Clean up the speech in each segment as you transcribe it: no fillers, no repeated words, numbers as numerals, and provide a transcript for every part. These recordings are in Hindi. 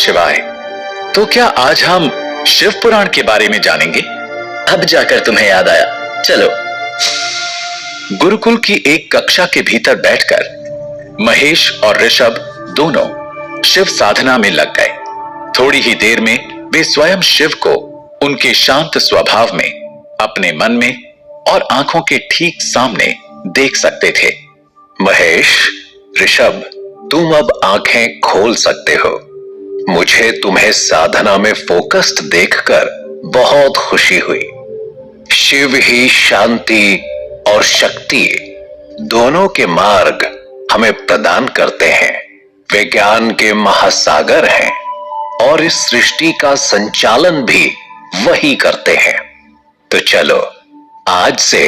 शिवाय। तो क्या आज हम शिव पुराण के बारे में जानेंगे? अब जाकर तुम्हें याद आया, चलो। गुरुकुल की एक कक्षा के भीतर बैठकर महेश और ऋषभ दोनों शिव साधना में लग गए। थोड़ी ही देर में वे स्वयं शिव को उनके शांत स्वभाव में, अपने मन में और आंखों के ठीक सामने देख सकते थे। महेश, ऋषभ, तुम अब आंखें खोल सकते हो। मुझे तुम्हें साधना में फोकस्ड देखकर बहुत खुशी हुई। शिव ही शांति और शक्ति दोनों के मार्ग हमें प्रदान करते हैं। वे ज्ञान के महासागर हैं और इस सृष्टि का संचालन भी वही करते हैं। तो चलो आज से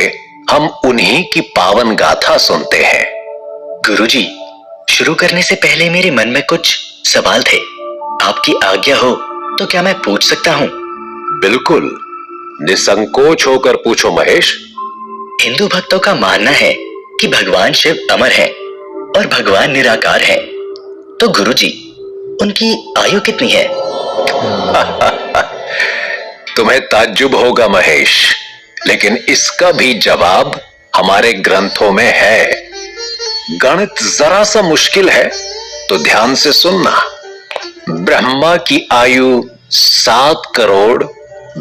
हम उन्हीं की पावन गाथा सुनते हैं। गुरुजी, शुरू करने से पहले मेरे मन में कुछ सवाल थे। आपकी आज्ञा हो तो क्या मैं पूछ सकता हूँ? बिल्कुल, निसंकोच होकर पूछो महेश। हिंदू भक्तों का मानना है कि भगवान शिव अमर हैं और भगवान निराकार हैं। तो गुरुजी, उनकी आयु कितनी है? तुम्हें ताज्जुब होगा महेश, लेकिन इसका भी जवाब हमारे ग्रंथों में है। गणित जरा सा मुश्किल है तो ध्यान से सुनना। ब्रह्मा की आयु 7 करोड़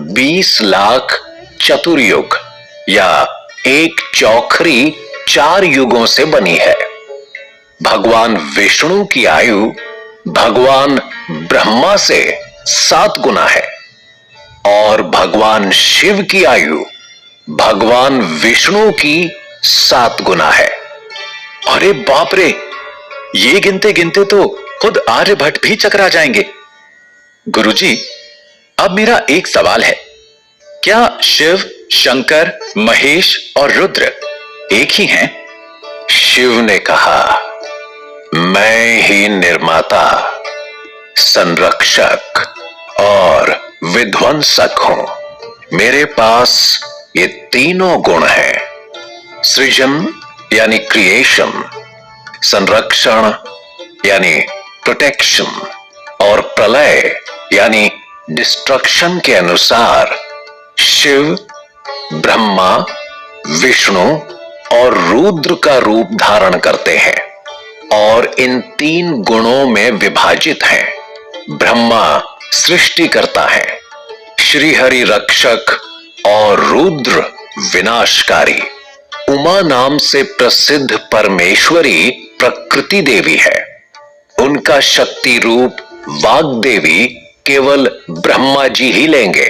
20 लाख चतुर्युग या 1 चौखरी 4 युगों से बनी है। भगवान विष्णु की आयु भगवान ब्रह्मा से 7 गुना है और भगवान शिव की आयु भगवान विष्णु की 7 गुना है। अरे बाप रे, ये गिनते गिनते तो खुद आर्यभट्ट भी चकरा जाएंगे। गुरुजी, अब मेरा एक सवाल है, क्या शिव, शंकर, महेश और रुद्र एक ही हैं? शिव ने कहा, मैं ही निर्माता, संरक्षक और विध्वंसक हूं। मेरे पास ये तीनों गुण हैं। सृजन यानी क्रिएशन, संरक्षण यानी प्रोटेक्शन और प्रलय यानी डिस्ट्रक्शन के अनुसार शिव, ब्रह्मा, विष्णु और रुद्र का रूप धारण करते हैं और इन 3 गुणों में विभाजित हैं। ब्रह्मा सृष्टि करता है, श्रीहरि रक्षक और रुद्र विनाशकारी। उमा नाम से प्रसिद्ध परमेश्वरी प्रकृति देवी है। उनका शक्ति रूप वाग्देवी केवल ब्रह्मा जी ही लेंगे।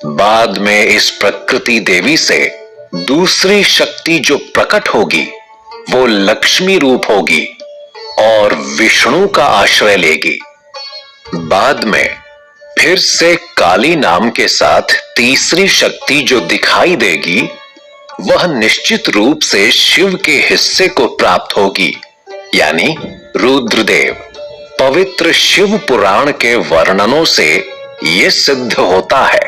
बाद में इस प्रकृति देवी से दूसरी शक्ति जो प्रकट होगी वो लक्ष्मी रूप होगी और विष्णु का आश्रय लेगी। बाद में फिर से काली नाम के साथ तीसरी शक्ति जो दिखाई देगी वह निश्चित रूप से शिव के हिस्से को प्राप्त होगी, यानी रुद्रदेव। पवित्र शिव पुराण के वर्णनों से यह सिद्ध होता है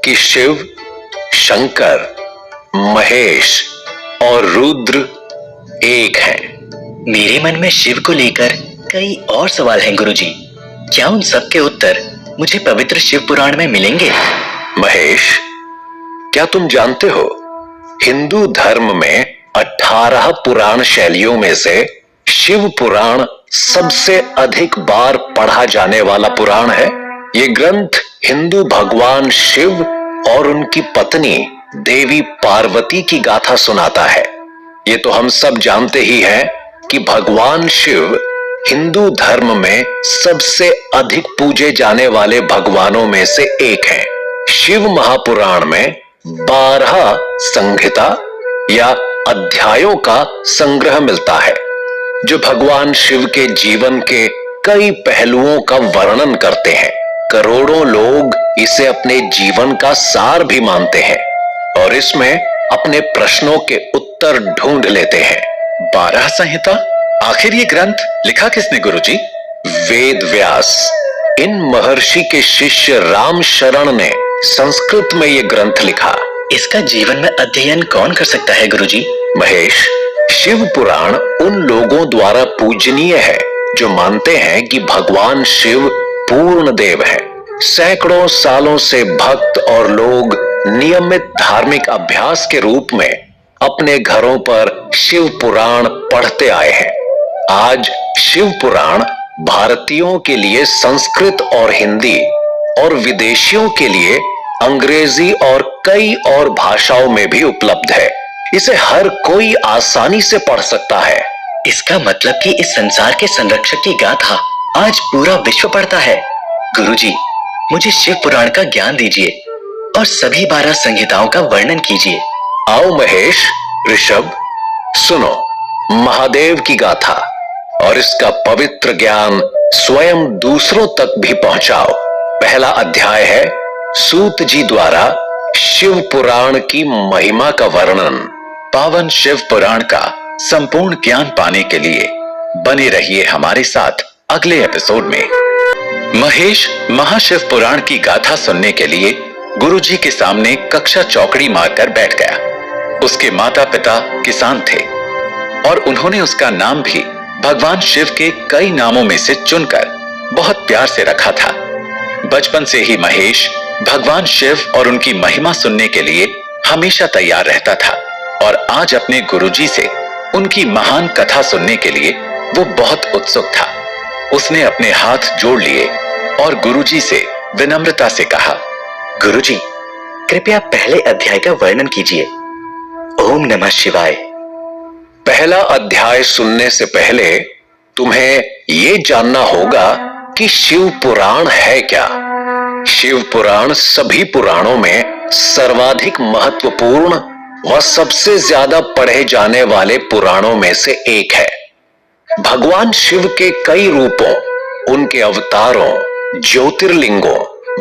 कि शिव, शंकर, महेश और रुद्र एक हैं। मेरे मन में शिव को लेकर कई और सवाल हैं गुरुजी। क्या उन सब के उत्तर मुझे पवित्र शिव पुराण में मिलेंगे? महेश, क्या तुम जानते हो, हिंदू धर्म में 18 पुराण शैलियों में से शिव पुराण सबसे अधिक बार पढ़ा जाने वाला पुराण है। ये ग्रंथ हिंदू भगवान शिव और उनकी पत्नी देवी पार्वती की गाथा सुनाता है। ये तो हम सब जानते ही हैं कि भगवान शिव हिंदू धर्म में सबसे अधिक पूजे जाने वाले भगवानों में से एक हैं। शिव महापुराण में 12 संहिता या अध्यायों का संग्रह मिलता है जो भगवान शिव के जीवन के कई पहलुओं का वर्णन करते हैं। करोड़ों लोग इसे अपने जीवन का सार भी मानते हैं और इसमें अपने प्रश्नों के उत्तर ढूंढ लेते हैं। 12 संहिता? आखिर ये ग्रंथ लिखा किसने गुरुजी? वेद व्यास। इन महर्षि के शिष्य राम शरण ने संस्कृत में ये ग्रंथ लिखा। इसका जीवन में अध्ययन कौन कर सकता है गुरुजी? महेश, शिव पुराण उन लोगों द्वारा पूजनीय है जो मानते हैं कि भगवान शिव पूर्ण देव है। सैकड़ों सालों से भक्त और लोग नियमित धार्मिक अभ्यास के रूप में अपने घरों पर शिव पुराण पढ़ते आए हैं। आज शिव पुराण भारतीयों के लिए संस्कृत और हिंदी और विदेशियों के लिए अंग्रेजी और कई और भाषाओं में भी उपलब्ध है। इसे हर कोई आसानी से पढ़ सकता है। इसका मतलब कि इस संसार के संरक्षक की गाथा आज पूरा विश्व पढ़ता है। गुरुजी, मुझे शिव पुराण का ज्ञान दीजिए और सभी 12 संहिताओं का वर्णन कीजिए। आओ महेश, ऋषभ, सुनो महादेव की गाथा और इसका पवित्र ज्ञान स्वयं दूसरों तक भी पहुंचाओ। पहला अध्याय है सूत जी द्वारा शिव पुराण की महिमा का वर्णन। पावन शिव पुराण का संपूर्ण ज्ञान पाने के लिए बने रहिए हमारे साथ अगले एपिसोड में। महेश महाशिव पुराण की गाथा सुनने के लिए गुरुजी के सामने कक्षा चौकड़ी मारकर बैठ गया। उसके माता पिता किसान थे और उन्होंने उसका नाम भी भगवान शिव के कई नामों में से चुनकर बहुत प्यार से रखा था। बचपन से ही महेश भगवान शिव और उनकी महिमा सुनने के लिए हमेशा तैयार रहता था और आज अपने गुरुजी से उनकी महान कथा सुनने के लिए वो बहुत उत्सुक था। उसने अपने हाथ जोड़ लिए और गुरुजी से विनम्रता से कहा, गुरुजी, कृपया पहले अध्याय का वर्णन कीजिए। ओम नमः शिवाय। पहला अध्याय सुनने से पहले तुम्हें ये जानना होगा कि शिव पुराण है क्या। शिव पुराण सभी पुराणों में सर्वाधिक महत्वपूर्ण व सबसे ज्यादा पढ़े जाने वाले पुराणों में से एक है। भगवान शिव के कई रूपों, उनके अवतारों, ज्योतिर्लिंगों,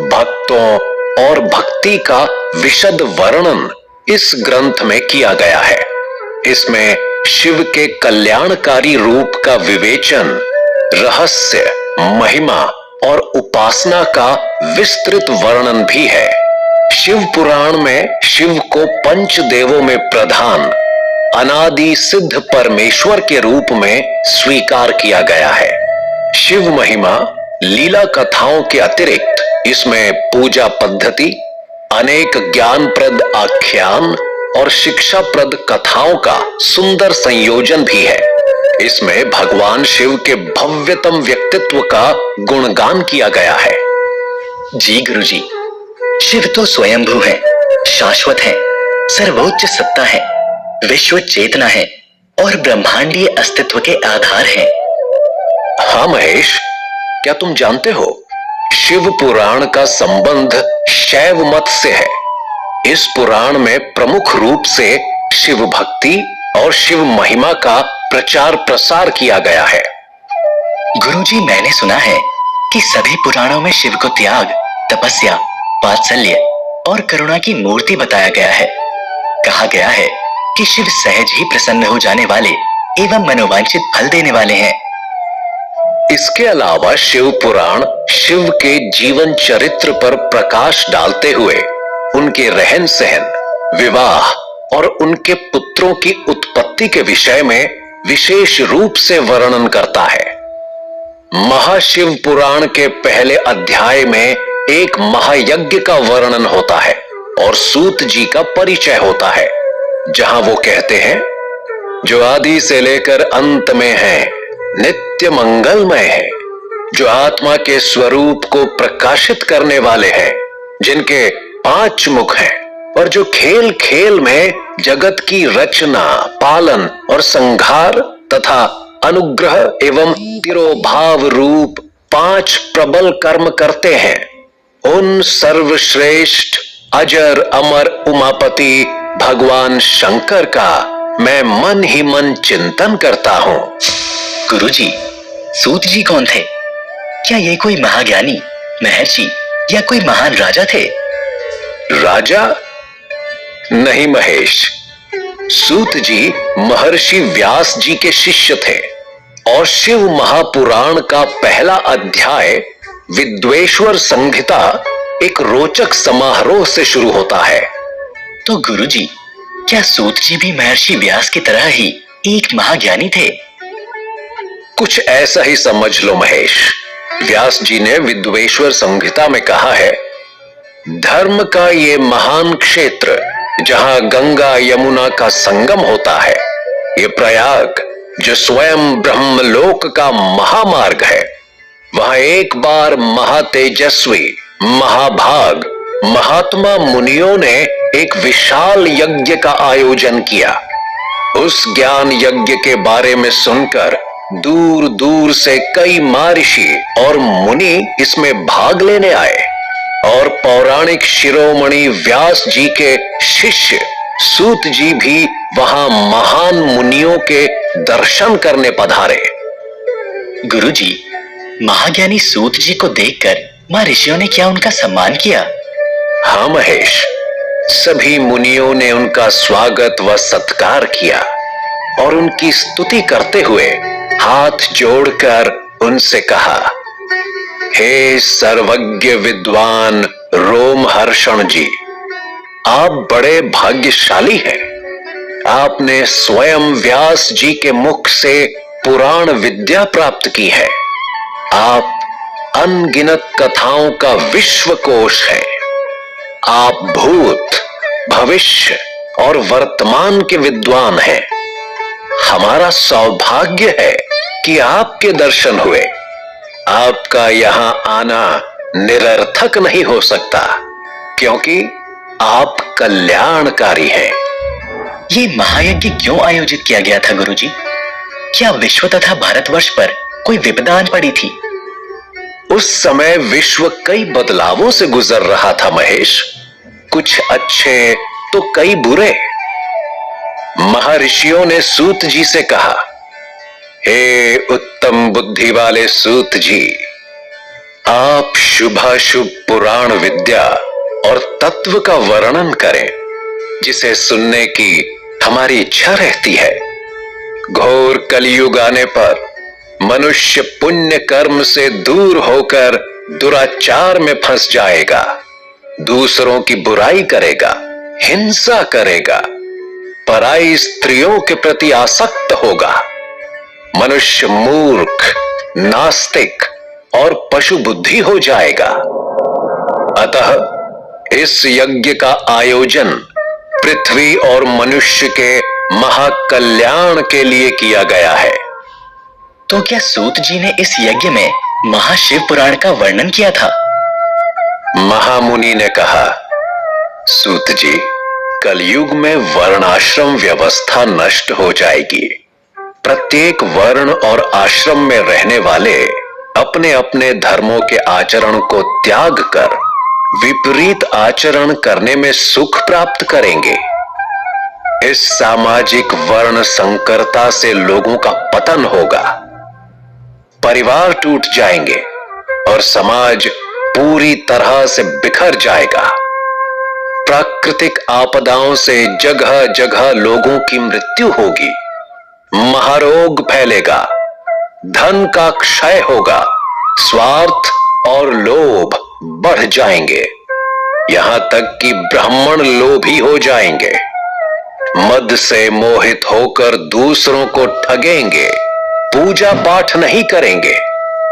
भक्तों और भक्ति का विशद वर्णन इस ग्रंथ में किया गया है। इसमें शिव के कल्याणकारी रूप का विवेचन, रहस्य, महिमा और उपासना का विस्तृत वर्णन भी है। शिव पुराण में शिव को पंच देवों में प्रधान अनादि सिद्ध परमेश्वर के रूप में स्वीकार किया गया है। शिव महिमा लीला कथाओं के अतिरिक्त इसमें पूजा पद्धति, अनेक ज्ञानप्रद आख्यान और शिक्षाप्रद कथाओं का सुंदर संयोजन भी है। इसमें भगवान शिव के भव्यतम व्यक्तित्व का गुणगान किया गया है। जी गुरुजी, शिव तो स्वयंभू है, शाश्वत है, सर्वोच्च सत्ता है, विश्व चेतना है और ब्रह्मांडीय अस्तित्व के आधार है। हाँ महेश, क्या तुम जानते हो शिव पुराण का संबंध शैव मत से है। इस पुराण में प्रमुख रूप से शिव भक्ति और शिव महिमा का प्रचार प्रसार किया गया है। गुरुजी, मैंने सुना है कि सभी पुराणों में शिव को त्याग, तपस्या, वात्सल्य और करुणा की मूर्ति बताया गया है। कहा गया है कि शिव सहज ही प्रसन्न हो जाने वाले एवं मनोवांछित फल देने वाले हैं। इसके अलावा शिव पुराण शिव के जीवन चरित्र पर प्रकाश डालते हुए उनके रहन सहन, विवाह और उनके पुत्रों की उत्पत्ति के विषय में विशेष रूप से वर्णन करता है। महाशिव पुराण के पहले अध्याय में एक महायज्ञ का वर्णन होता है और सूत जी का परिचय होता है, जहां वो कहते हैं, जो आदि से लेकर अंत में है, नित्य मंगलमय है, जो आत्मा के स्वरूप को प्रकाशित करने वाले हैं, जिनके 5 मुख हैं और जो खेल खेल में जगत की रचना, पालन और संहार तथा अनुग्रह एवं तिरोभाव रूप 5 प्रबल कर्म करते हैं, उन सर्वश्रेष्ठ अजर अमर उमापति भगवान शंकर का मैं मन ही मन चिंतन करता हूं। गुरुजी, सूत जी कौन थे? क्या ये कोई महाज्ञानी, महर्षि या कोई महान राजा थे? राजा नहीं महेश, सूत जी महर्षि व्यास जी के शिष्य थे और शिव महापुराण का पहला अध्याय विद्वेश्वर संहिता एक रोचक समारोह से शुरू होता है। तो गुरुजी, क्या सूत जी भी महर्षि व्यास की तरह ही एक महाज्ञानी थे? कुछ ऐसा ही समझ लो महेश। व्यास जी ने विद्वेश्वर संहिता में कहा है, धर्म का ये महान क्षेत्र जहां गंगा यमुना का संगम होता है, ये प्रयाग जो स्वयं ब्रह्मलोक का महामार्ग है, वहां एक बार महातेजस्वी महाभाग महात्मा मुनियों ने एक विशाल यज्ञ का आयोजन किया। उस ज्ञान यज्ञ के बारे में सुनकर दूर दूर से कई महर्षि और मुनि इसमें भाग लेने आए और पौराणिक शिरोमणि व्यास जी के शिष्य सूत जी भी वहां महान मुनियों के दर्शन करने पधारे। गुरुजी, महाज्ञानी सूत जी को देखकर महर्षियों ने क्या उनका सम्मान किया? हाँ महेश, सभी मुनियों ने उनका स्वागत व सत्कार किया और उनकी स्तुति करते हुए हाथ जोड़कर उनसे कहा, हे सर्वज्ञ विद्वान रोमहर्षण जी, आप बड़े भाग्यशाली हैं। आपने स्वयं व्यास जी के मुख से पुराण विद्या प्राप्त की है। आप अनगिनत कथाओं का विश्वकोश है। आप भूत, भविष्य और वर्तमान के विद्वान हैं। हमारा सौभाग्य है कि आपके दर्शन हुए। आपका यहां आना निरर्थक नहीं हो सकता, क्योंकि आप कल्याणकारी हैं। ये महायज्ञ क्यों आयोजित किया गया था गुरुजी? क्या विश्व तथा भारतवर्ष पर कोई विपदा आन पड़ी थी? उस समय विश्व कई बदलावों से गुजर रहा था महेश, कुछ अच्छे तो कई बुरे। महर्षियों ने सूत जी से कहा, हे उत्तम बुद्धि वाले सूत जी, आप शुभाशुभ पुराण विद्या और तत्व का वर्णन करें, जिसे सुनने की हमारी इच्छा रहती है। घोर कलयुग आने पर मनुष्य पुण्य कर्म से दूर होकर दुराचार में फंस जाएगा, दूसरों की बुराई करेगा, हिंसा करेगा, पराई स्त्रियों के प्रति आसक्त होगा। मनुष्य मूर्ख, नास्तिक और पशु बुद्धि हो जाएगा। अतः इस यज्ञ का आयोजन पृथ्वी और मनुष्य के महाकल्याण के लिए किया गया है। तो क्या सूत जी ने इस यज्ञ में महाशिव पुराण का वर्णन किया था? महामुनि ने कहा, सूत जी, कलयुग में वर्णाश्रम व्यवस्था नष्ट हो जाएगी। प्रत्येक वर्ण और आश्रम में रहने वाले अपने अपने धर्मों के आचरण को त्याग कर विपरीत आचरण करने में सुख प्राप्त करेंगे। इस सामाजिक वर्ण संकरता से लोगों का पतन होगा, परिवार टूट जाएंगे और समाज पूरी तरह से बिखर जाएगा। प्राकृतिक आपदाओं से जगह जगह लोगों की मृत्यु होगी, महारोग फैलेगा, धन का क्षय होगा, स्वार्थ और लोभ बढ़ जाएंगे, यहां तक कि ब्राह्मण लोभी हो जाएंगे, मद से मोहित होकर दूसरों को ठगेंगे, पूजा पाठ नहीं करेंगे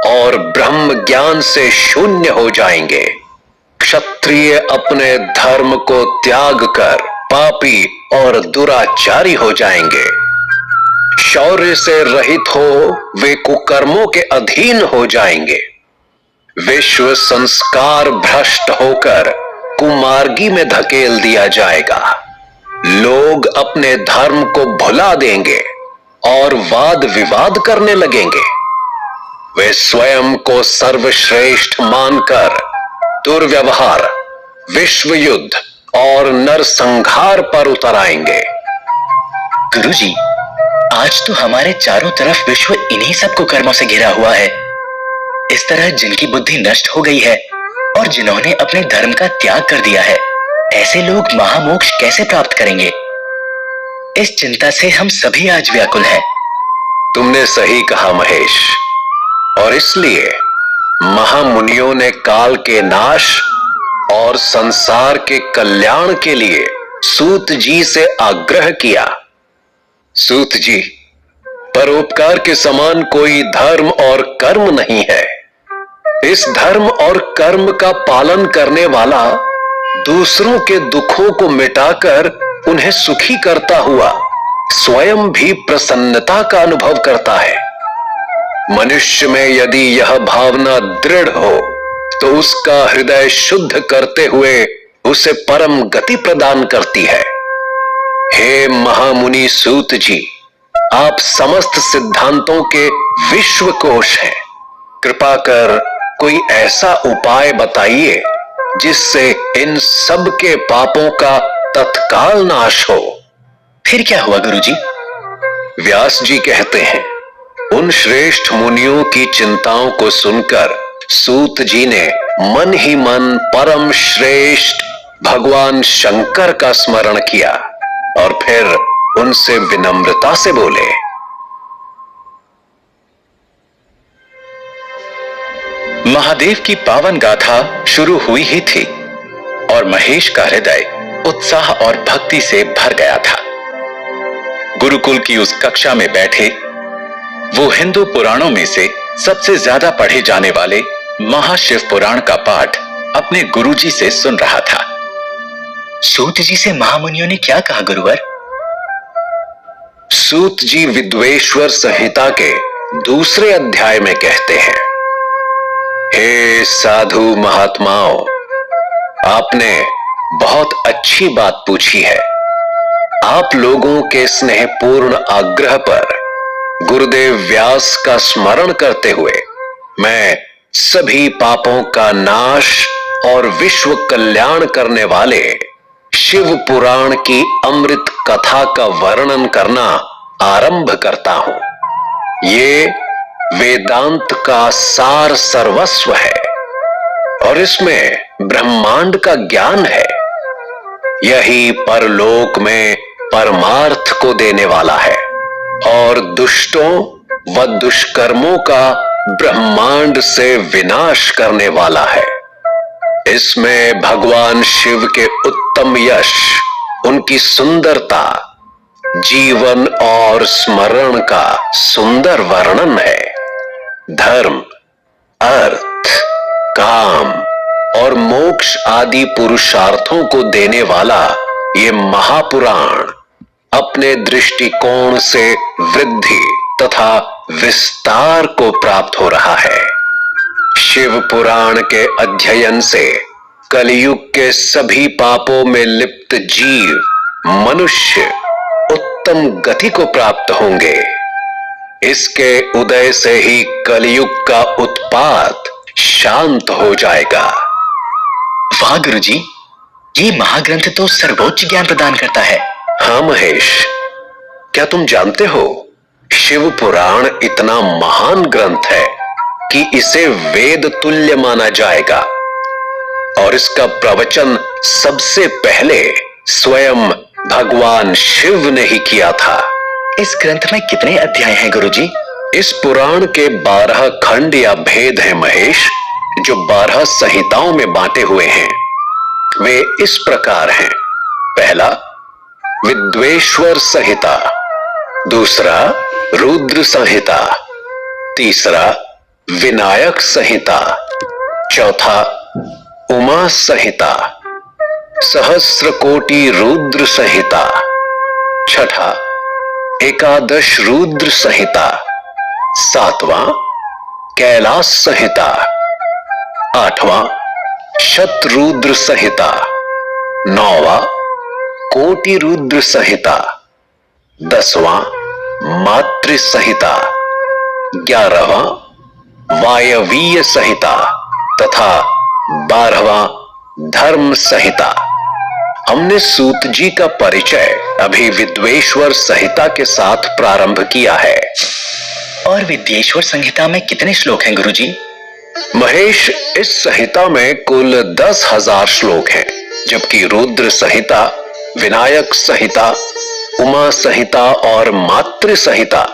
और ब्रह्म ज्ञान से शून्य हो जाएंगे। क्षत्रिय अपने धर्म को त्याग कर पापी और दुराचारी हो जाएंगे। शौर्य से रहित हो वे कुकर्मों के अधीन हो जाएंगे। विश्व संस्कार भ्रष्ट होकर कुमार्गी में धकेल दिया जाएगा। लोग अपने धर्म को भुला देंगे और वाद विवाद करने लगेंगे। वे स्वयं को सर्वश्रेष्ठ मानकर दुर्व्यवहार, विश्व युद्ध और नरसंहार पर उतर आएंगे। गुरुजी, आज तो हमारे चारों तरफ विश्व इन्हीं सब कुकर्मों से घिरा हुआ है। इस तरह जिनकी बुद्धि नष्ट हो गई है और जिन्होंने अपने धर्म का त्याग कर दिया है, ऐसे लोग महामोक्ष कैसे प्राप्त करेंगे? इस चिंता से हम सभी आज व्याकुल हैं। तुमने सही कहा महेश, और इसलिए महामुनियों ने काल के नाश और संसार के कल्याण के लिए सूत जी से आग्रह किया। सूत जी, परोपकार के समान कोई धर्म और कर्म नहीं है। इस धर्म और कर्म का पालन करने वाला दूसरों के दुखों को मिटाकर उन्हें सुखी करता हुआ स्वयं भी प्रसन्नता का अनुभव करता है। मनुष्य में यदि यह भावना दृढ़ हो तो उसका हृदय शुद्ध करते हुए उसे परम गति प्रदान करती है। हे महामुनि सूत जी, आप समस्त सिद्धांतों के विश्वकोश हैं। कृपा कर कोई ऐसा उपाय बताइए जिससे इन सब के पापों का तत्काल नाश हो। फिर क्या हुआ गुरुजी? व्यास जी कहते हैं, उन श्रेष्ठ मुनियों की चिंताओं को सुनकर सूत जी ने मन ही मन परम श्रेष्ठ भगवान शंकर का स्मरण किया और फिर उनसे विनम्रता से बोले, महादेव की पावन गाथा शुरू हुई ही थी और महेश का हृदय उत्साह और भक्ति से भर गया था। गुरुकुल की उस कक्षा में बैठे वो हिंदू पुराणों में से सबसे ज्यादा पढ़े जाने वाले महाशिव पुराण का पाठ अपने गुरुजी से सुन रहा था। सूत जी से महामुनियों ने क्या कहा गुरुवर? सूत जी विद्वेश्वर संहिता के दूसरे अध्याय में कहते हैं, हे साधु महात्माओं, आपने बहुत अच्छी बात पूछी है। आप लोगों के स्नेहपूर्ण आग्रह पर गुरुदेव व्यास का स्मरण करते हुए मैं सभी पापों का नाश और विश्व कल्याण करने वाले शिव पुराण की अमृत कथा का वर्णन करना आरंभ करता हूं। ये वेदांत का सार सर्वस्व है और इसमें ब्रह्मांड का ज्ञान है। यही परलोक में परमार्थ को देने वाला है और दुष्टों व दुष्कर्मों का ब्रह्मांड से विनाश करने वाला है। इसमें भगवान शिव के उत्तम यश, उनकी सुंदरता, जीवन और स्मरण का सुंदर वर्णन है। धर्म, अर्थ, काम और मोक्ष आदि पुरुषार्थों को देने वाला ये महापुराण अपने दृष्टिकोण से वृद्धि तथा विस्तार को प्राप्त हो रहा है। शिव पुराण के अध्ययन से कलयुग के सभी पापों में लिप्त जीव, मनुष्य उत्तम गति को प्राप्त होंगे। इसके उदय से ही कलयुग का उत्पात शांत हो जाएगा। वाह गुरुजी, ये महाग्रंथ तो सर्वोच्च ज्ञान प्रदान करता है। हाँ महेश, क्या तुम जानते हो, शिव पुराण इतना महान ग्रंथ है कि इसे वेद तुल्य माना जाएगा और इसका प्रवचन सबसे पहले स्वयं भगवान शिव ने ही किया था। इस ग्रंथ में कितने अध्याय हैं गुरुजी? इस पुराण के 12 खंड या भेद हैं महेश, जो 12 संहिताओं में बांटे हुए हैं। वे इस प्रकार हैं। पहला विद्वेश्वर संहिता, दूसरा रुद्र संहिता, तीसरा विनायक संहिता, चौथा उमा संहिता, सहस्र कोटि रुद्र संहिता, छठा एकादश रुद्र संहिता, सातवां कैलाश संहिता, आठवां शतरुद्र संहिता, नौवां कोटि रुद्र संहिता, 10वां मातृ संहिता, 11वां वायवीय संहिता तथा 12वां धर्म संहिता। हमने सूत जी का परिचय अभी विद्वेश्वर संहिता के साथ प्रारंभ किया है। और विद्वेश्वर संहिता में कितने श्लोक हैं गुरुजी? महेश, इस संहिता में कुल 10,000 श्लोक हैं, जबकि रुद्र संहिता, विनायक संहिता, उमा संहिता और मातृ संहिता,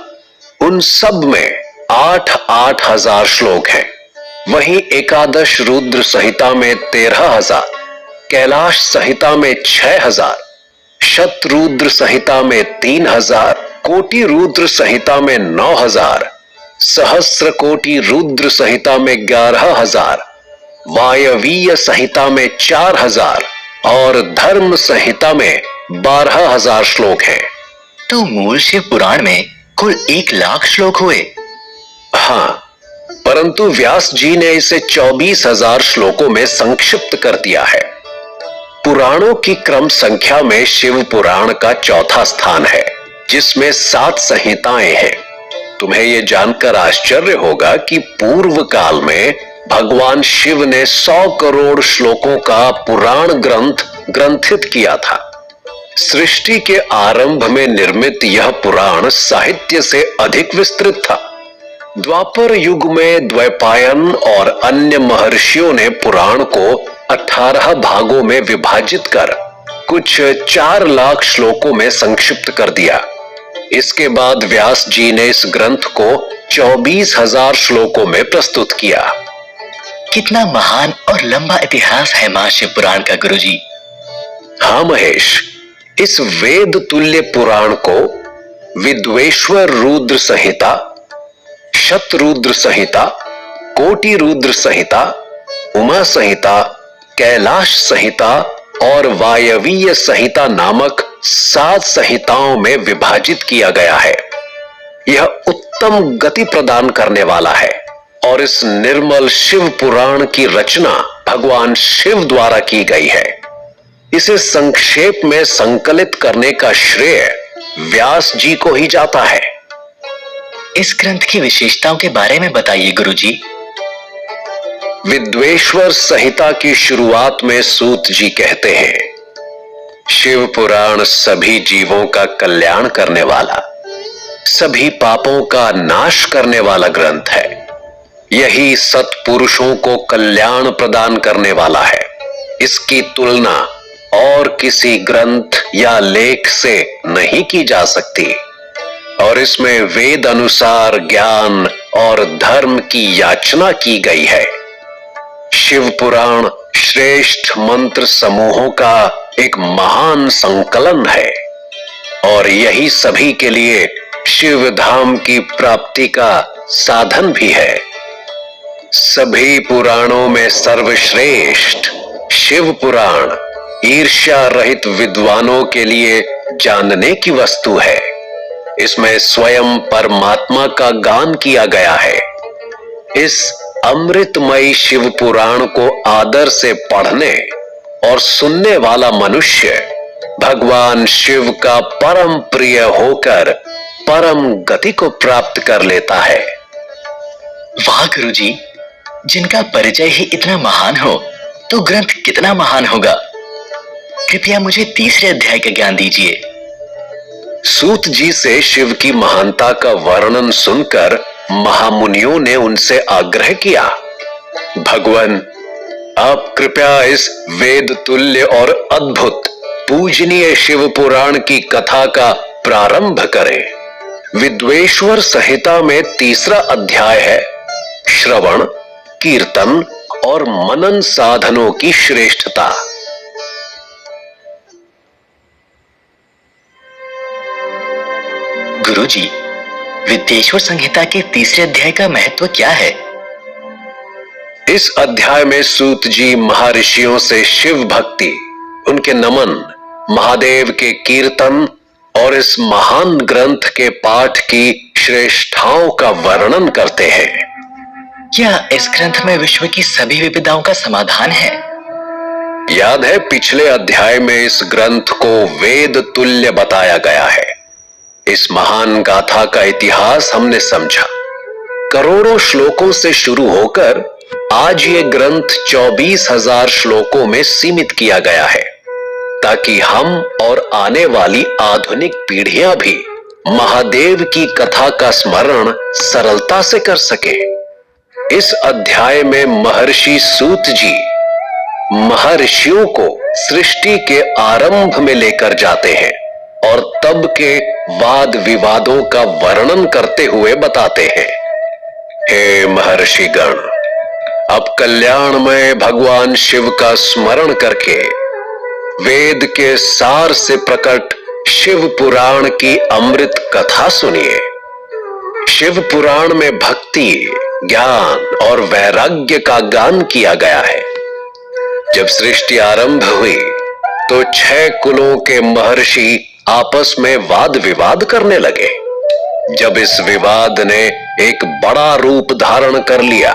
उन सब में 8-8 हजार श्लोक हैं। वहीं एकादश रुद्र संहिता में 13,000, कैलाश संहिता में 6,000, शतरुद्र संहिता में 3,000, कोटि रुद्र संहिता में 9,000, सहस्र कोटि रुद्र संहिता में 11,000, वायवीय संहिता में 4,000 और धर्म संहिता में 12,000 श्लोक हैं। तो मूल शिव पुराण में कुल 1,00,000 श्लोक हुए। हाँ, परंतु व्यास जी ने इसे 24,000 श्लोकों में संक्षिप्त कर दिया है। पुराणों की क्रम संख्या में शिव पुराण का चौथा स्थान है, जिसमें 7 संहिताएं हैं। तुम्हें यह जानकर आश्चर्य होगा कि पूर्व काल में भगवान शिव ने 100 करोड़ श्लोकों का पुराण ग्रंथ ग्रंथित किया था। सृष्टि के आरंभ में निर्मित यह पुराण साहित्य से अधिक विस्तृत था। द्वापर युग में द्वैपायन और अन्य महर्षियों ने पुराण को 18 भागों में विभाजित कर कुछ 4,00,000 श्लोकों में संक्षिप्त कर दिया। इसके बाद व्यास जी ने इस ग्रंथ को 24,000 श्लोकों में प्रस्तुत किया। कितना महान और लंबा इतिहास है महाशिव पुराण का गुरुजी। हाँ महेश, इस वेद तुल्य पुराण को विद्वेश्वर रुद्र संहिता, शतरुद्र संहिता, कोटि रुद्र संहिता, उमा संहिता, कैलाश संहिता और वायवीय संहिता नामक 7 संहिताओं में विभाजित किया गया है। यह उत्तम गति प्रदान करने वाला है और इस निर्मल शिव पुराण की रचना भगवान शिव द्वारा की गई है। इसे संक्षेप में संकलित करने का श्रेय व्यास जी को ही जाता है। इस ग्रंथ की विशेषताओं के बारे में बताइए गुरुजी। विद्वेश्वर संहिता की शुरुआत में सूत जी कहते हैं, शिव पुराण सभी जीवों का कल्याण करने वाला, सभी पापों का नाश करने वाला ग्रंथ है। यही सत्पुरुषों को कल्याण प्रदान करने वाला है। इसकी तुलना और किसी ग्रंथ या लेख से नहीं की जा सकती और इसमें वेद अनुसार ज्ञान और धर्म की याचना की गई है। शिव पुराण श्रेष्ठ मंत्र समूहों का एक महान संकलन है और यही सभी के लिए शिव धाम की प्राप्ति का साधन भी है। सभी पुराणों में सर्वश्रेष्ठ शिव पुराण ईर्ष्या रहित विद्वानों के लिए जानने की वस्तु है। इसमें स्वयं परमात्मा का गान किया गया है। इस अमृतमयी शिव पुराण को आदर से पढ़ने और सुनने वाला मनुष्य भगवान शिव का परम प्रिय होकर परम गति को प्राप्त कर लेता है। वाह गुरुजी, जिनका परिचय ही इतना महान हो तो ग्रंथ कितना महान होगा। कृपया मुझे तीसरे अध्याय का ज्ञान दीजिए। सूत जी से शिव की महानता का वर्णन सुनकर महामुनियों ने उनसे आग्रह किया, भगवान आप कृपया इस वेद तुल्य और अद्भुत पूजनीय शिव पुराण की कथा का प्रारंभ करें। विद्वेश्वर संहिता में तीसरा अध्याय है श्रवण, कीर्तन और मनन साधनों की श्रेष्ठता। गुरुजी, विद्वेश्वर संहिता के तीसरे अध्याय का महत्व क्या है? इस अध्याय में सूत जी महर्षियों से शिव भक्ति, उनके नमन, महादेव के कीर्तन और इस महान ग्रंथ के पाठ की श्रेष्ठताओं का वर्णन करते हैं। क्या इस ग्रंथ में विश्व की सभी विपदाओं का समाधान है? याद है पिछले अध्याय में इस ग्रंथ को वेद तुल्य बताया गया है। इस महान गाथा का इतिहास हमने समझा। करोड़ों श्लोकों से शुरू होकर आज ये ग्रंथ 24,000 श्लोकों में सीमित किया गया है, ताकि हम और आने वाली आधुनिक पीढ़ियां भी महादेव की कथा का स्मरण सरलता से कर सके। इस अध्याय में महर्षि सूत जी महर्षियों को सृष्टि के आरंभ में लेकर जाते हैं और तब के वाद विवादों का वर्णन करते हुए बताते हैं, हे महर्षिगण, अब कल्याणमय भगवान शिव का स्मरण करके वेद के सार से प्रकट शिव पुराण की अमृत कथा सुनिए। शिव पुराण में भक्ति, ज्ञान और वैराग्य का गान किया गया है। जब सृष्टि आरंभ हुई तो 6 कुलों के महर्षि आपस में वाद विवाद करने लगे। जब इस विवाद ने एक बड़ा रूप धारण कर लिया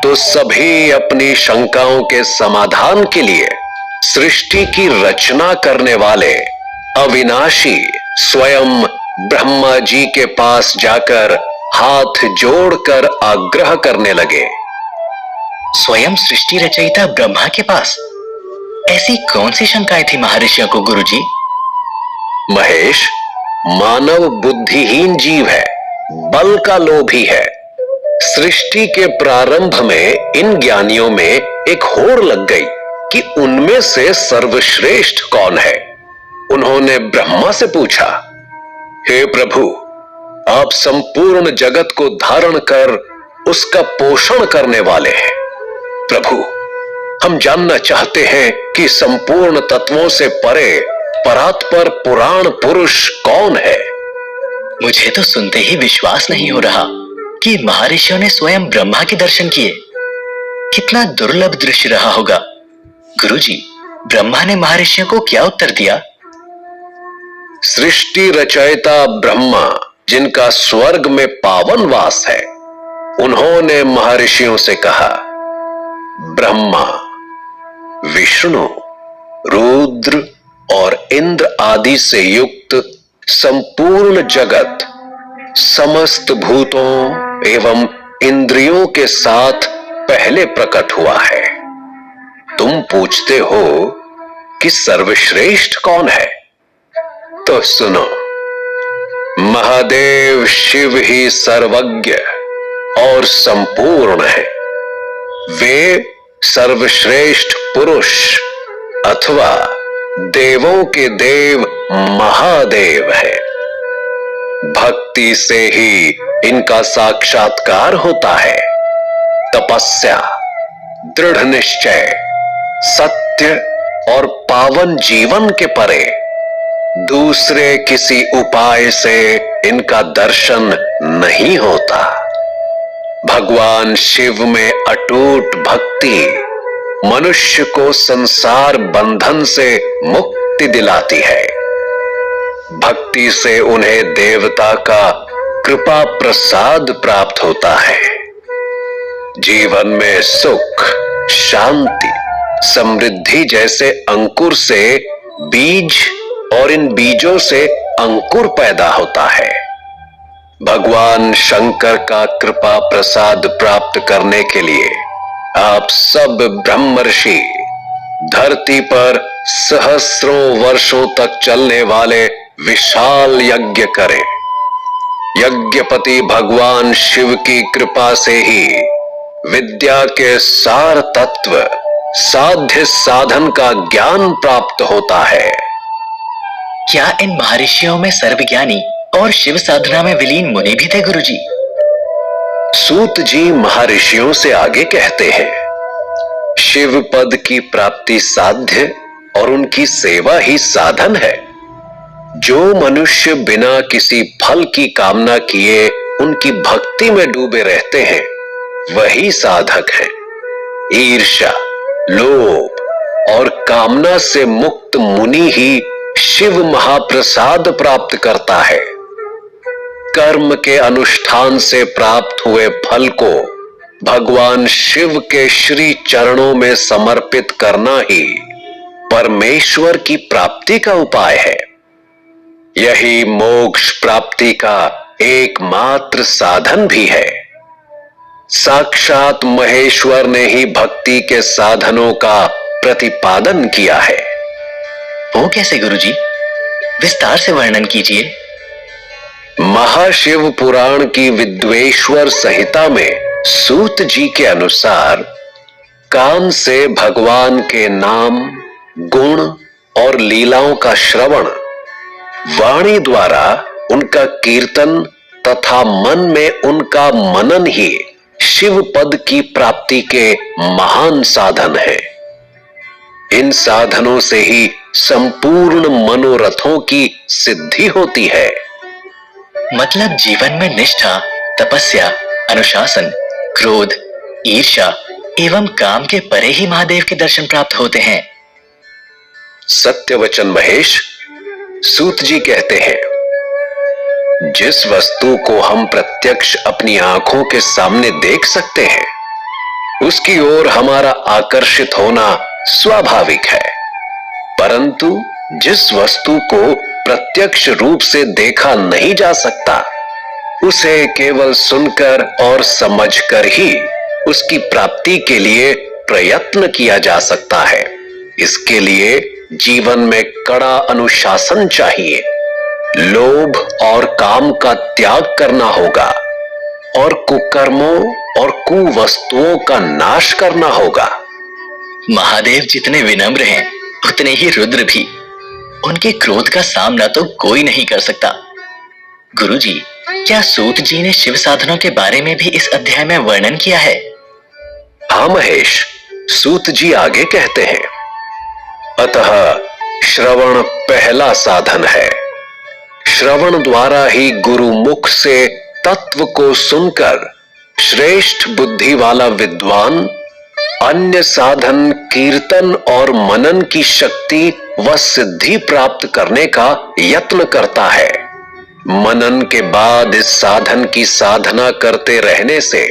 तो सभी अपनी शंकाओं के समाधान के लिए सृष्टि की रचना करने वाले अविनाशी स्वयं ब्रह्मा जी के पास जाकर हाथ जोड़कर आग्रह करने लगे। स्वयं सृष्टि रचयिता ब्रह्मा के पास ऐसी कौन सी शंकाएं थी महर्षियों को गुरुजी? महेश, मानव बुद्धिहीन जीव है, बल का लोभी है। सृष्टि के प्रारंभ में इन ज्ञानियों में एक होड़ लग गई कि उनमें से सर्वश्रेष्ठ कौन है। उन्होंने ब्रह्मा से पूछा, हे प्रभु, आप संपूर्ण जगत को धारण कर उसका पोषण करने वाले हैं। प्रभु, हम जानना चाहते हैं कि संपूर्ण तत्वों से परे परात्पर पुराण पुरुष कौन है। मुझे तो सुनते ही विश्वास नहीं हो रहा कि महर्षियों ने स्वयं ब्रह्मा के दर्शन किए। कितना दुर्लभ दृश्य रहा होगा। गुरुजी, ब्रह्मा ने महर्षियों को क्या उत्तर दिया? सृष्टि रचयिता ब्रह्मा, जिनका स्वर्ग में पावन वास है, उन्होंने महर्षियों से कहा, ब्रह्मा, विष्णु, रुद्र और इंद्र आदि से युक्त संपूर्ण जगत समस्त भूतों एवं इंद्रियों के साथ पहले प्रकट हुआ है। तुम पूछते हो कि सर्वश्रेष्ठ कौन है? तो सुनो, महादेव शिव ही सर्वज्ञ और संपूर्ण है। वे सर्वश्रेष्ठ पुरुष अथवा देवों के देव महादेव है। भक्ति से ही इनका साक्षात्कार होता है। तपस्या, दृढ़ निश्चय, सत्य और पावन जीवन के परे दूसरे किसी उपाय से इनका दर्शन नहीं होता। भगवान शिव में अटूट भक्ति मनुष्य को संसार बंधन से मुक्ति दिलाती है। भक्ति से उन्हें देवता का कृपा प्रसाद प्राप्त होता है। जीवन में सुख, शांति, समृद्धि जैसे अंकुर से बीज और इन बीजों से अंकुर पैदा होता है। भगवान शंकर का कृपा प्रसाद प्राप्त करने के लिए आप सब ब्रह्मर्षि धरती पर सहस्रों वर्षों तक चलने वाले विशाल यज्ञ करें। यज्ञपति भगवान शिव की कृपा से ही विद्या के सार तत्व, साध्य साधन का ज्ञान प्राप्त होता है। क्या इन महर्षियों में सर्वज्ञानी और शिव साधना में विलीन मुनि भी थे गुरुजी? सूत जी महर्षियों से आगे कहते हैं, शिव पद की प्राप्ति साध्य और उनकी सेवा ही साधन है। जो मनुष्य बिना किसी फल की कामना किए उनकी भक्ति में डूबे रहते हैं, वही साधक है। ईर्ष्या, लोभ और कामना से मुक्त मुनि ही शिव महाप्रसाद प्राप्त करता है। कर्म के अनुष्ठान से प्राप्त हुए फल को भगवान शिव के श्री चरणों में समर्पित करना ही परमेश्वर की प्राप्ति का उपाय है। यही मोक्ष प्राप्ति का एकमात्र साधन भी है। साक्षात महेश्वर ने ही भक्ति के साधनों का प्रतिपादन किया है। वो कैसे गुरुजी? विस्तार से वर्णन कीजिए। महाशिव पुराण की विद्वेश्वर संहिता में सूत जी के अनुसार कान से भगवान के नाम, गुण और लीलाओं का श्रवण, वाणी द्वारा उनका कीर्तन तथा मन में उनका मनन ही शिव पद की प्राप्ति के महान साधन है। इन साधनों से ही संपूर्ण मनोरथों की सिद्धि होती है। मतलब जीवन में निष्ठा तपस्या, अनुशासन, क्रोध, ईर्ष्या एवं काम के परे ही महादेव के दर्शन प्राप्त होते हैं। सत्य वचन महेश। सूत जी कहते हैं, जिस वस्तु को हम प्रत्यक्ष अपनी आंखों के सामने देख सकते हैं, उसकी ओर हमारा आकर्षित होना स्वाभाविक है, परंतु जिस वस्तु को प्रत्यक्ष रूप से देखा नहीं जा सकता, उसे केवल सुनकर और समझकर ही उसकी प्राप्ति के लिए प्रयत्न किया जा सकता है। इसके लिए जीवन में कड़ा अनुशासन चाहिए, लोभ और काम का त्याग करना होगा और कुकर्मों और कुवस्तुओं का नाश करना होगा। महादेव जितने विनम्र हैं, उतने ही रुद्र भी। उनके क्रोध का सामना तो कोई नहीं कर सकता। गुरुजी, क्या सूत जी ने शिव साधनों के बारे में भी इस अध्याय में वर्णन किया है? हाँ महेश, सूत जी आगे कहते हैं, अतः श्रवण पहला साधन है। श्रवण द्वारा ही गुरु मुख से तत्व को सुनकर श्रेष्ठ बुद्धि वाला विद्वान अन्य साधन, कीर्तन और मनन की शक्ति व सिद्धि प्राप्त करने का यत्न करता है। मनन के बाद इस साधन की साधना करते रहने से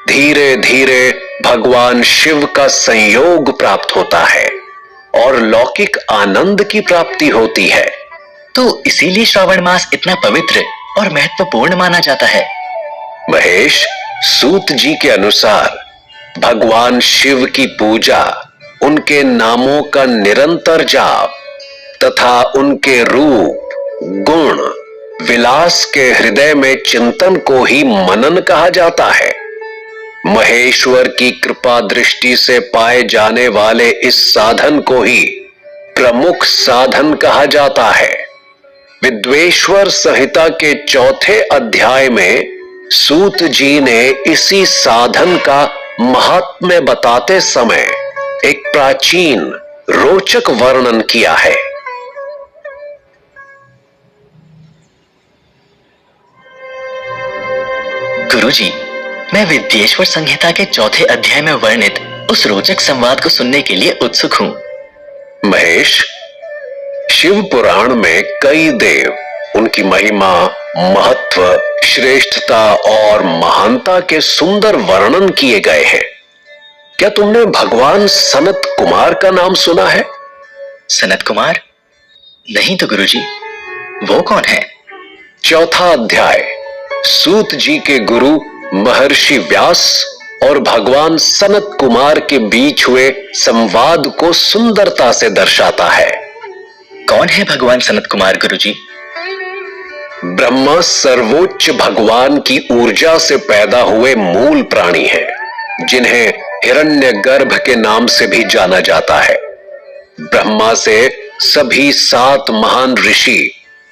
धीरे धीरे भगवान शिव का संयोग प्राप्त होता है और लौकिक आनंद की प्राप्ति होती है। तो इसीलिए श्रावण मास इतना पवित्र और महत्वपूर्ण माना जाता है। महेश, सूत जी के अनुसार भगवान शिव की पूजा, उनके नामों का निरंतर जाप तथा उनके रूप, गुण, विलास के हृदय में चिंतन को ही मनन कहा जाता है। महेश्वर की कृपा दृष्टि से पाए जाने वाले इस साधन को ही प्रमुख साधन कहा जाता है। विद्वेश्वर संहिता के चौथे अध्याय में सूत जी ने इसी साधन का महात्म्य बताते समय एक प्राचीन रोचक वर्णन किया है। गुरुजी, मैं विद्वेश्वर संहिता के चौथे अध्याय में वर्णित उस रोचक संवाद को सुनने के लिए उत्सुक हूं। महेश, शिव पुराण में कई देव, उनकी महिमा, महत्व, श्रेष्ठता और महानता के सुंदर वर्णन किए गए हैं। क्या तुमने भगवान सनत कुमार का नाम सुना है? सनत कुमार? नहीं तो गुरुजी, वो कौन है? चौथा अध्याय सूत जी के गुरु महर्षि व्यास और भगवान सनत कुमार के बीच हुए संवाद को सुंदरता से दर्शाता है। कौन है भगवान सनत कुमार गुरुजी? ब्रह्मा सर्वोच्च भगवान की ऊर्जा से पैदा हुए मूल प्राणी हैं, जिन्हें हिरण्यगर्भ के नाम से भी जाना जाता है। ब्रह्मा से सभी 7 महान ऋषि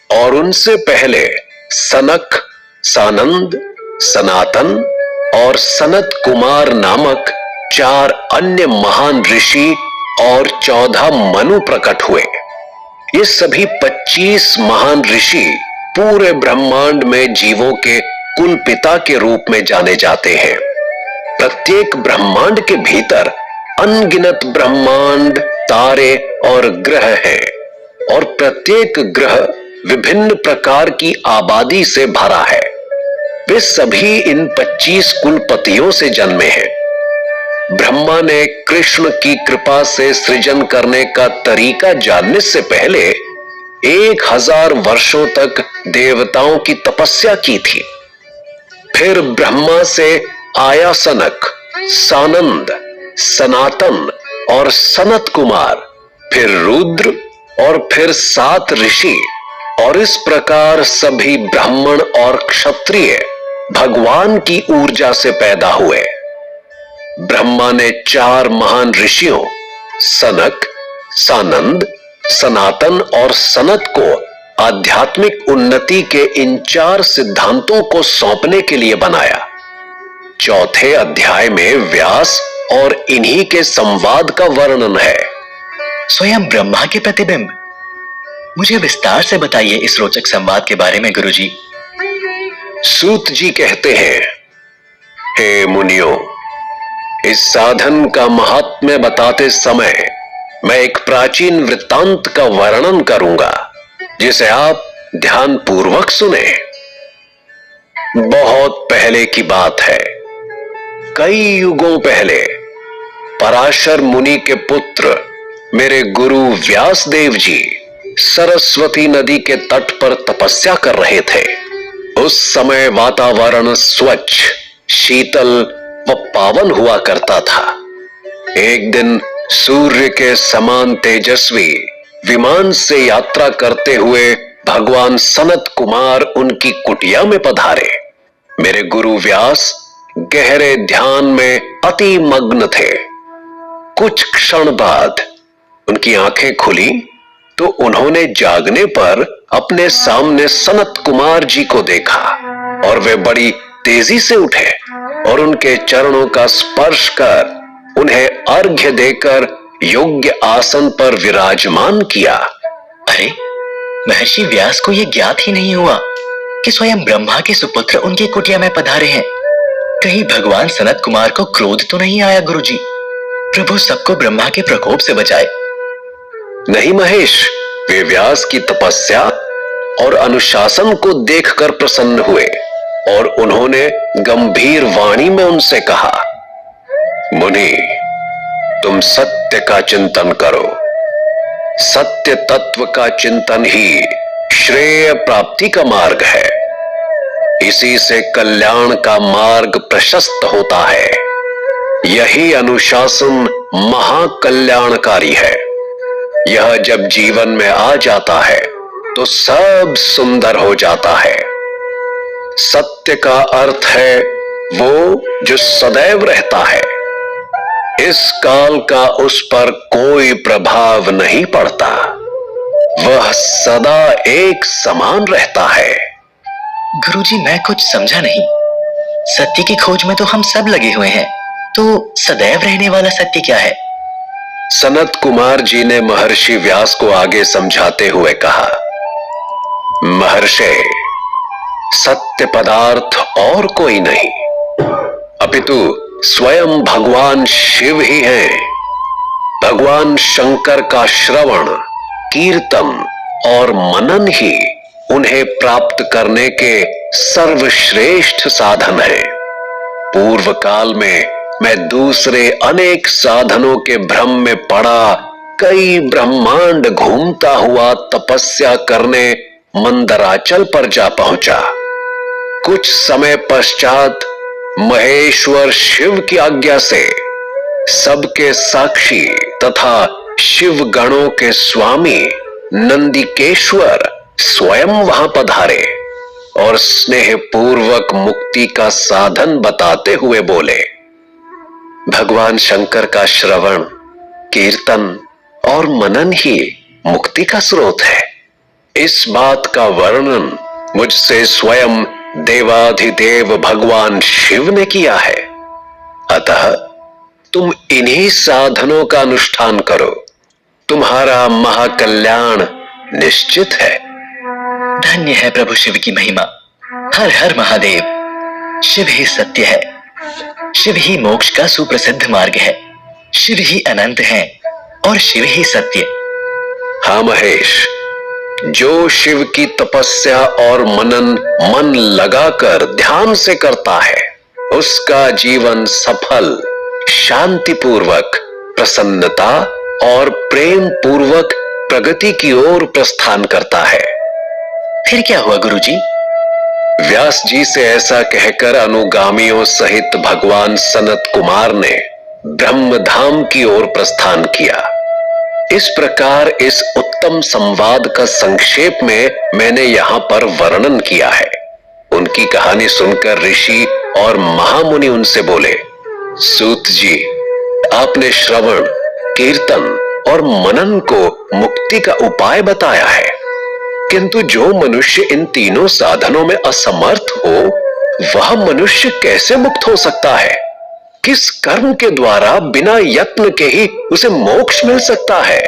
और उनसे पहले सनक, सानंद, सनातन और सनत कुमार नामक 4 अन्य महान ऋषि और 14 मनु प्रकट हुए। ये सभी 25 महान ऋषि पूरे ब्रह्मांड में जीवों के कुल पिता के रूप में जाने जाते हैं। प्रत्येक ब्रह्मांड के भीतर अनगिनत ब्रह्मांड, तारे और ग्रह हैं और प्रत्येक ग्रह विभिन्न प्रकार की आबादी से भरा है। वे सभी इन 25 कुलपतियों से जन्मे हैं। ब्रह्मा ने कृष्ण की कृपा से सृजन करने का तरीका जानने से पहले 1000 वर्षों तक देवताओं की तपस्या की थी। फिर ब्रह्मा से आया सनक, सानंद, सनातन और सनत कुमार, फिर रुद्र और फिर 7 ऋषि, और इस प्रकार सभी ब्राह्मण और क्षत्रिय भगवान की ऊर्जा से पैदा हुए। ब्रह्मा ने 4 महान ऋषियों सनक, सानंद, सनातन और सनत को आध्यात्मिक उन्नति के इन 4 सिद्धांतों को सौंपने के लिए बनाया। चौथे अध्याय में व्यास और इन्हीं के संवाद का वर्णन है। स्वयं ब्रह्मा के प्रतिबिंब। मुझे विस्तार से बताइए इस रोचक संवाद के बारे में गुरुजी। सूत जी कहते हैं, हे मुनियों, इस साधन का महात्म्य बताते समय मैं एक प्राचीन वृत्तांत का वर्णन करूंगा, जिसे आप ध्यान पूर्वक सुने। बहुत पहले की बात है, कई युगों पहले पराशर मुनि के पुत्र मेरे गुरु व्यास देव जी सरस्वती नदी के तट पर तपस्या कर रहे थे। उस समय वातावरण स्वच्छ, शीतल व पावन हुआ करता था। एक दिन सूर्य के समान तेजस्वी विमान से यात्रा करते हुए भगवान सनत कुमार उनकी कुटिया में पधारे। मेरे गुरु व्यास गहरे ध्यान में अति मग्न थे। कुछ क्षण बाद उनकी आंखें खुली तो उन्होंने जागने पर अपने सामने सनत कुमार जी को देखा और वे बड़ी तेजी से उठे और उनके चरणों का स्पर्श कर उन्हें अर्घ्य देकर योग्य आसन पर विराजमान किया। अरे, महर्षि व्यास को यह ज्ञात ही नहीं हुआ कि स्वयं ब्रह्मा के सुपुत्र उनकी कुटिया में पधारे हैं। कहीं भगवान सनत कुमार को क्रोध तो नहीं आया गुरुजी? प्रभु सबको ब्रह्मा के प्रकोप से बचाए। नहीं महेश, वे व्यास की तपस्या और अनुशासन को देखकर प्रसन्न हुए और उन्होंने गंभीर वाणी में उनसे कहा, मुनि, तुम सत्य का चिंतन करो। सत्य तत्व का चिंतन ही श्रेय प्राप्ति का मार्ग है। इसी से कल्याण का मार्ग प्रशस्त होता है। यही अनुशासन महाकल्याणकारी है। यह जब जीवन में आ जाता है तो सब सुंदर हो जाता है। सत्य का अर्थ है वो जो सदैव रहता है। इस काल का उस पर कोई प्रभाव नहीं पड़ता। वह सदा एक समान रहता है। गुरुजी, मैं कुछ समझा नहीं। सत्य की खोज में तो हम सब लगे हुए हैं, तो सदैव रहने वाला सत्य क्या है? सनत कुमार जी ने महर्षि व्यास को आगे समझाते हुए कहा, महर्षि, सत्य पदार्थ और कोई नहीं अपितु स्वयं भगवान शिव ही हैं। भगवान शंकर का श्रवण, कीर्तन और मनन ही उन्हें प्राप्त करने के सर्वश्रेष्ठ साधन है। पूर्व काल में मैं दूसरे अनेक साधनों के भ्रम में पड़ा कई ब्रह्मांड घूमता हुआ तपस्या करने मंदराचल पर जा पहुंचा। कुछ समय पश्चात महेश्वर शिव की आज्ञा से सबके साक्षी तथा शिव गणों के स्वामी नंदिकेश्वर स्वयं वहां पधारे और स्नेह पूर्वक मुक्ति का साधन बताते हुए बोले, भगवान शंकर का श्रवण, कीर्तन और मनन ही मुक्ति का स्रोत है। इस बात का वर्णन मुझसे स्वयं देवाधिदेव भगवान शिव ने किया है। अतः तुम इन्हीं साधनों का अनुष्ठान करो, तुम्हारा महाकल्याण निश्चित है। धन्य है प्रभु शिव की महिमा। हर हर महादेव। शिव ही सत्य है। शिव ही मोक्ष का सुप्रसिद्ध मार्ग है। शिव ही अनंत है और शिव ही सत्य। हाँ महेश, जो शिव की तपस्या और मनन मन लगाकर ध्यान से करता है, उसका जीवन सफल, शांतिपूर्वक, प्रसन्नता और प्रेम पूर्वक प्रगति की ओर प्रस्थान करता है। फिर क्या हुआ गुरुजी? व्यास जी से ऐसा कहकर अनुगामियों सहित भगवान सनत कुमार ने ब्रह्मधाम की ओर प्रस्थान किया। इस प्रकार इस उत्तम संवाद का संक्षेप में मैंने यहाँ पर वर्णन किया है। उनकी कहानी सुनकर ऋषि और महामुनि उनसे बोले, सूत जी, आपने श्रवण, कीर्तन और मनन को मुक्ति का उपाय बताया है, किंतु जो मनुष्य इन तीनों साधनों में असमर्थ हो, वह मनुष्य कैसे मुक्त हो सकता है? किस कर्म के द्वारा बिना यत्न के ही उसे मोक्ष मिल सकता है?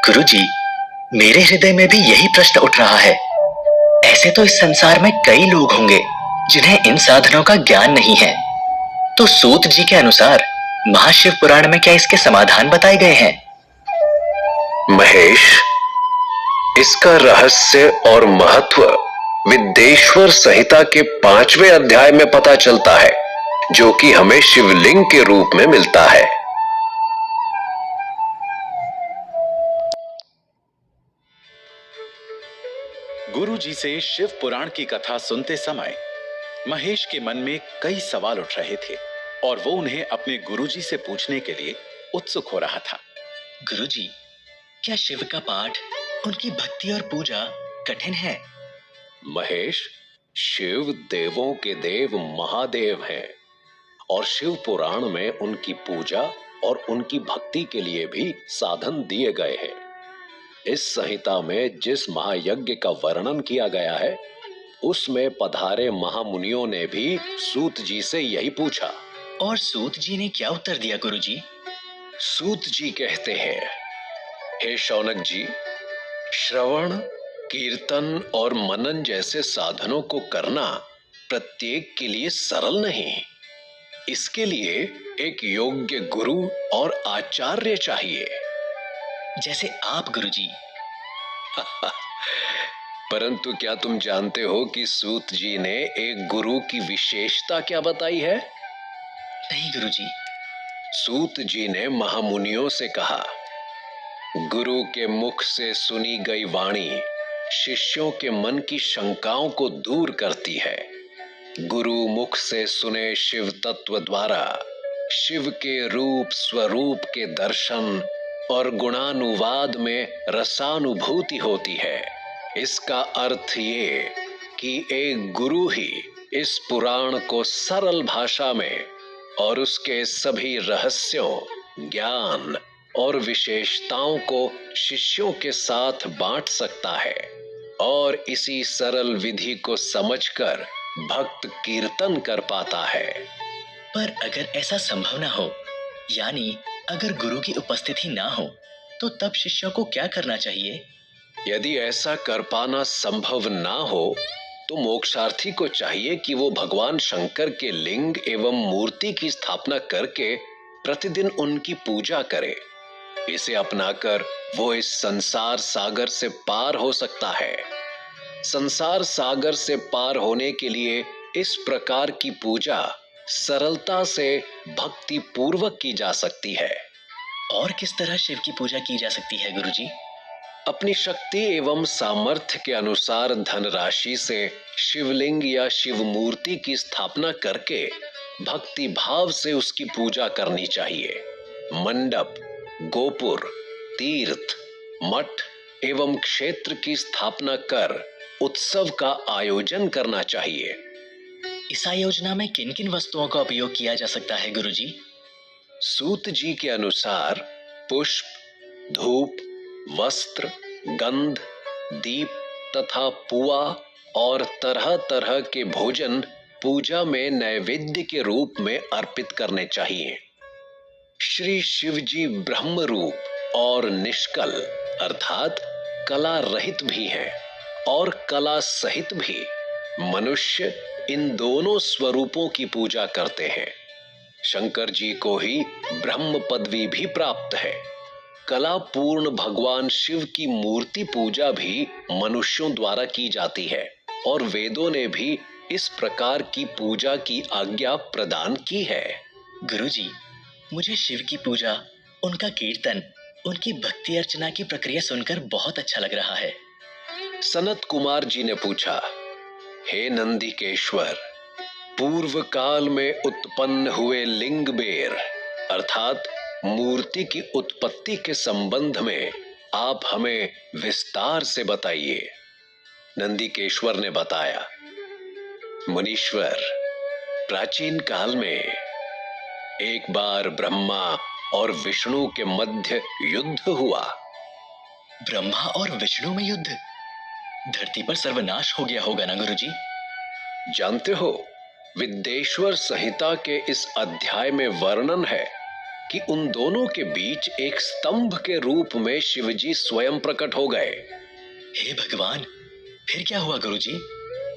गुरुजी, मेरे हृदय में भी यही प्रश्न उठ रहा है। ऐसे तो इस संसार में कई लोग होंगे जिन्हें इन साधनों का ज्ञान नहीं है। तो सूत जी के अनुसार महाशिव पुराण में क्या इसके समाधान बताए गए हैं? महेश, इसका रहस्य और महत्व विद्येश्वर संहिता के 5वें अध्याय में पता चलता है, जो कि हमें शिवलिंग के रूप में मिलता है। गुरु जी से शिव पुराण की कथा सुनते समय महेश के मन में कई सवाल उठ रहे थे और वो उन्हें अपने गुरु जी से पूछने के लिए उत्सुक हो रहा था। गुरु जी, क्या शिव का पाठ, उनकी भक्ति और पूजा कठिन है? महेश, शिव देवों के देव महादेव हैं और शिव पुराण में उनकी पूजा और उनकी भक्ति के लिए भी साधन दिए गए हैं। इस संहिता में जिस महायज्ञ का वर्णन किया गया है, उसमें पधारे महामुनियों ने भी सूत जी से यही पूछा। और सूत जी ने क्या उत्तर दिया गुरु जी? सूत जी कहते हैं, हे शौनक जी, श्रवण, कीर्तन और मनन जैसे साधनों को करना प्रत्येक के लिए सरल नहीं। इसके लिए एक योग्य गुरु और आचार्य चाहिए। जैसे आप गुरु जी। परंतु क्या तुम जानते हो कि सूत जी ने एक गुरु की विशेषता क्या बताई है? नहीं गुरु जी। सूत जी ने महामुनियों से कहा, गुरु के मुख से सुनी गई वाणी शिष्यों के मन की शंकाओं को दूर करती है। गुरु मुख से सुने शिव तत्व द्वारा शिव के रूप स्वरूप के दर्शन और गुणानुवाद में रसानुभूति होती है। इसका अर्थ ये कि एक गुरु ही इस पुराण को सरल भाषा में और उसके सभी रहस्यों, ज्ञान और विशेषताओं को शिष्यों के साथ बांट सकता है और इसी सरल विधि को समझकर भक्त कीर्तन कर पाता है। पर अगर ऐसा संभव ना हो, यानी अगर गुरु की उपस्थिति ना हो, तो तब शिष्यों को क्या करना चाहिए? यदि ऐसा कर पाना संभव ना हो, तो मोक्षार्थी को चाहिए कि वो भगवान शंकर के लिंग एवं मूर्ति की स्थापना करके प्रतिदिन उनकी पूजा करे। इसे अपनाकर वो इस संसार सागर से पार हो सकता है। संसार सागर से पार होने के लिए इस प्रकार की पूजा सरलता से भक्ति पूर्वक की जा सकती है। और किस तरह शिव की पूजा की जा सकती है गुरुजी? अपनी शक्ति एवं सामर्थ्य के अनुसार धनराशि से शिवलिंग या शिव मूर्ति की स्थापना करके भक्ति भाव से उसकी पूजा करनी चाहिए। मंडप, गोपुर, तीर्थ, मठ एवं क्षेत्र की स्थापना कर उत्सव का आयोजन करना चाहिए। इस आयोजना में किन किन वस्तुओं का उपयोग किया जा सकता है गुरुजी? सूत जी के अनुसार पुष्प, धूप, वस्त्र, गंध, दीप तथा पुआ और तरह तरह के भोजन पूजा में नैवेद्य के रूप में अर्पित करने चाहिए। श्री शिव जी ब्रह्म रूप और निष्कल अर्थात कला रहित भी हैं और कला सहित भी। मनुष्य इन दोनों स्वरूपों की पूजा करते हैं। शंकर जी को ही ब्रह्म पदवी भी प्राप्त है। कला पूर्ण भगवान शिव की मूर्ति पूजा भी मनुष्यों द्वारा की जाती है और वेदों ने भी इस प्रकार की पूजा की आज्ञा प्रदान की है। गुरुजी, मुझे शिव की पूजा, उनका कीर्तन, उनकी भक्ति अर्चना की प्रक्रिया सुनकर बहुत अच्छा लग रहा है। सनत कुमार जी ने पूछा, हे नंदिकेश्वर, पूर्व काल में उत्पन्न हुए लिंग बेर अर्थात मूर्ति की उत्पत्ति के संबंध में आप हमें विस्तार से बताइए। नंदिकेश्वर ने बताया, मुनीश्वर, प्राचीन काल में एक बार ब्रह्मा और विष्णु के मध्य युद्ध हुआ। ब्रह्मा और विष्णु में युद्ध? धरती पर सर्वनाश हो गया होगा ना गुरुजी? जानते हो, विद्येश्वर संहिता के इस अध्याय में वर्णन है कि उन दोनों के बीच एक स्तंभ के रूप में शिवजी स्वयं प्रकट हो गए। हे भगवान, फिर क्या हुआ गुरुजी?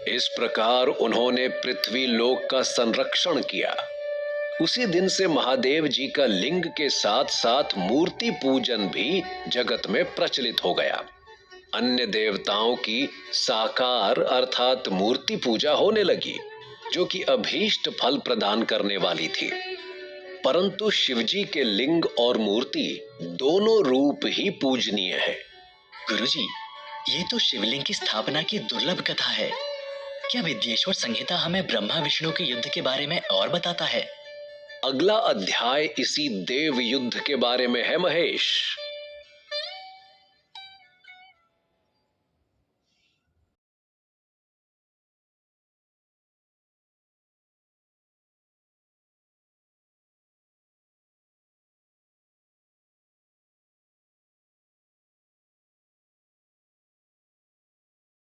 इस प्रकार उन्होंने पृथ्वी लोक का संरक्षण किया। उसी दिन से महादेव जी का लिंग के साथ साथ मूर्ति पूजन भी जगत में प्रचलित हो गया। अन्य देवताओं की साकार अर्थात मूर्ति पूजा होने लगी, जो कि अभीष्ट फल प्रदान करने वाली थी। परंतु शिवजी के लिंग और मूर्ति दोनों रूप ही पूजनीय है। गुरुजी, ये तो शिवलिंग की स्थापना की दुर्लभ कथा है। क्या विद्येश्वर संहिता हमें ब्रह्मा विष्णु के युद्ध के बारे में और बताता है? अगला अध्याय इसी देव युद्ध के बारे में है महेश।